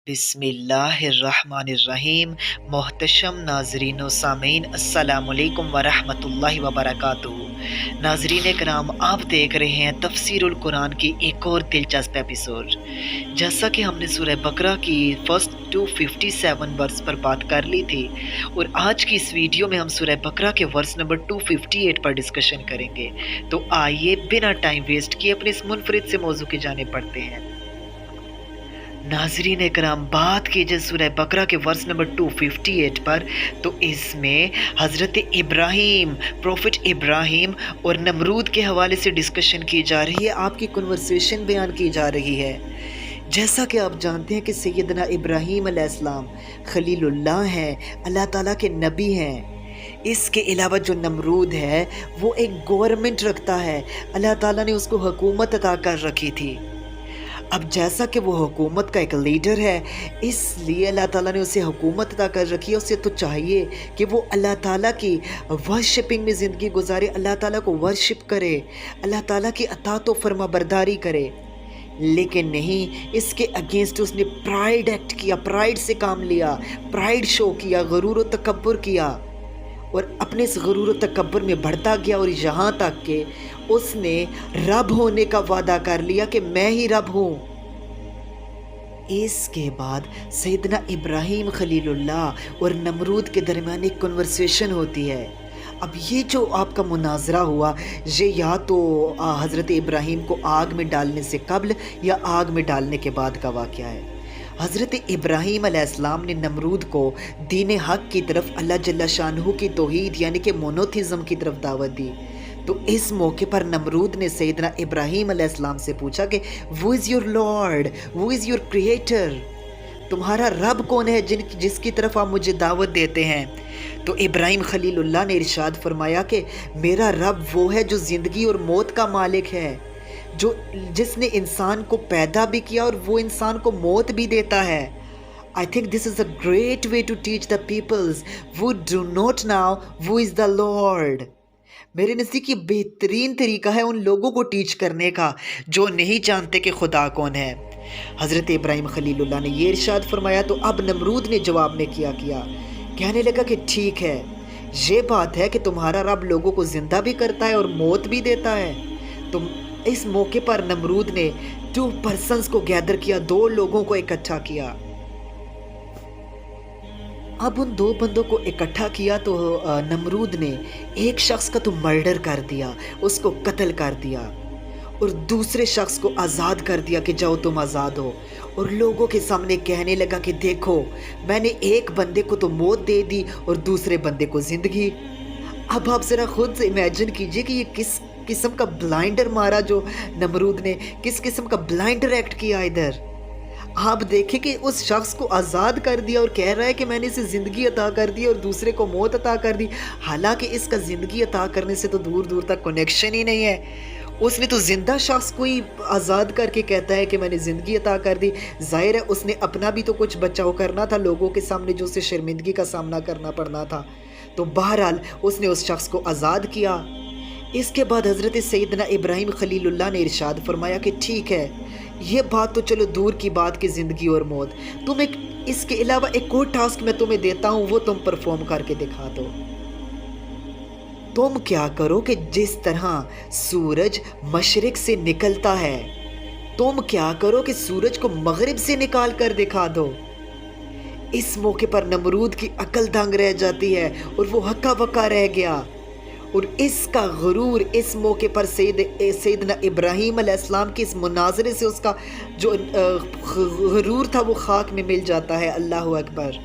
बिस्मिल्लाहिर्रहमानिर्रहीम। मोहतशम नाजरीन व सामीन, अस्सलामुअलैकुम वरहमतुल्लाहि वबरकातुहू। नाजरीन कराम, आप देख रहे हैं तफसीरुल कुरान की एक और दिलचस्प एपिसोड। जैसा कि हमने सूरह बकरा की फर्स्ट 257 वर्स पर बात कर ली थी, और आज की इस वीडियो में हम सूरह बकरा के वर्स नंबर 258 पर डिस्कशन करेंगे। तो आइए बिना टाइम वेस्ट किए अपने इस मुनफरिद से मौजू की जाने पड़ते हैं। नाजरीन कराम, बात कीजिए सूरह बकरा के वर्स नंबर 258 पर, तो इसमें हज़रत इब्राहीम, प्रॉफिट इब्राहीम और नमरूद के हवाले से डिस्कशन की जा रही है, आपकी कन्वर्सेशन बयान की जा रही है। जैसा कि आप जानते हैं कि सैयदना इब्राहीम अलैहिस्सलाम खलीलुल्लाह हैं, अल्लाह ताला के नबी हैं। इसके अलावा जो नमरूद है वो एक गवर्नमेंट रखता है, अल्लाह ताला ने उसको हुकूमत अता कर रखी थी। अब जैसा कि वो हुकूमत का एक लीडर है, इसलिए अल्लाह ताला ने उसे हुकूमत अता कर रखी है। उसे तो चाहिए कि वो अल्लाह ताला की वर्शिपिंग में ज़िंदगी गुजारे, अल्लाह ताला को वर्शिप करे, अल्लाह ताला की अताअत व फरमाबरदारी करे। लेकिन नहीं, इसके अगेंस्ट उसने प्राइड एक्ट किया, प्राइड से काम लिया, प्राइड शो किया, गरूर व तकब्बुर किया, और अपने इस गरूर व तकब्बुर में बढ़ता गया, और यहाँ तक कि उसने रब होने का वादा कर लिया कि मैं ही रब हूँ। इसके बाद सैयदना इब्राहीम खलीलुल्लाह और नमरूद के दरमियान एक कन्वर्सेशन होती है। अब ये जो आपका मुनाजरा हुआ, ये या तो हज़रत इब्राहीम को आग में डालने से कबल या आग में डालने के बाद का वाक़या है। हज़रत इब्राहीम अलैहिस्सलाम ने नमरूद को दीन हक़ की तरफ, अल्लाह जल्ला शानहू की तौहीद यानी कि मोनोथिज़म की तरफ दावत दी। तो इस मौके पर नमरूद ने सैयदना इब्राहीम अलैहिस्सलाम से पूछा कि वो इज़ योर लॉर्ड, वो इज़ योर क्रिएटर, तुम्हारा रब कौन है जिसकी तरफ आप मुझे दावत देते हैं। तो इब्राहीम खलीलुल्लाह ने इरशाद फरमाया कि मेरा रब वो है जो ज़िंदगी और मौत का मालिक है, जिसने इंसान को पैदा भी किया और वो इंसान को मौत भी देता है। I think this is a great way to teach the peoples who do not know who is the Lord. मेरे नज़दीक ये बेहतरीन तरीका है उन लोगों को टीच करने का जो नहीं जानते कि खुदा कौन है। हज़रत इब्राहीम खलीलुल्लाह ने ये इरशाद फरमाया। तो अब नमरूद ने जवाब में किया कहने लगा कि ठीक है, ये बात है कि तुम्हारा रब लोगों को ज़िंदा भी करता है और मौत भी देता है। तो इस मौके पर नमरूद ने 2 पर्सन्स को गैदर किया, 2 लोगों को इकट्ठा किया। अब उन 2 बंदों को इकट्ठा किया तो नमरूद ने एक शख्स का तो मर्डर कर दिया, उसको कत्ल कर दिया, और दूसरे शख्स को आज़ाद कर दिया कि जाओ तुम आज़ाद हो। और लोगों के सामने कहने लगा कि देखो, मैंने एक बंदे को तो मौत दे दी और दूसरे बंदे को ज़िंदगी। अब आप ज़रा खुद से इमेजिन कीजिए कि ये किस किस्म का ब्लाइंडर मारा जो नमरूद ने, किस किस्म का ब्लाइंडर एक्ट किया इधर। आप देखें कि उस शख्स को आज़ाद कर दिया और कह रहा है कि मैंने इसे ज़िंदगी अता कर दी और दूसरे को मौत अता कर दी, हालांकि इसका ज़िंदगी अता करने से तो दूर दूर तक कनेक्शन ही नहीं है। उसने तो ज़िंदा शख्स को ही आज़ाद करके कहता है कि मैंने ज़िंदगी अता कर दी। ज़ाहिर है उसने अपना भी तो कुछ बचाव करना था लोगों के सामने, जो उसे शर्मिंदगी का सामना करना पड़ना था। तो बहरहाल उसने उस शख्स को आज़ाद किया। इसके बाद हज़रत सैयदना इब्राहीम खलीलुल्लाह ने इरशाद फरमाया कि ठीक है, ये बात तो चलो दूर की बात की ज़िंदगी और मौत, तुम इसके अलावा एक और टास्क मैं तुम्हें देता हूँ, वो तुम परफॉर्म करके दिखा दो। तुम क्या करो कि जिस तरह सूरज मशरिक से निकलता है, तुम क्या करो कि सूरज को मगरिब से निकाल कर दिखा दो। इस मौके पर नमरूद की अकल दंग रह जाती है और वो हक्का बक्का रह गया, और इसका गुरूर इस मौके पर सैयदना इब्राहीम अलैहिस्सलाम के इस मुनाजरे से उसका जो गुरूर था वो खाक में मिल जाता है। अल्लाहु अकबर।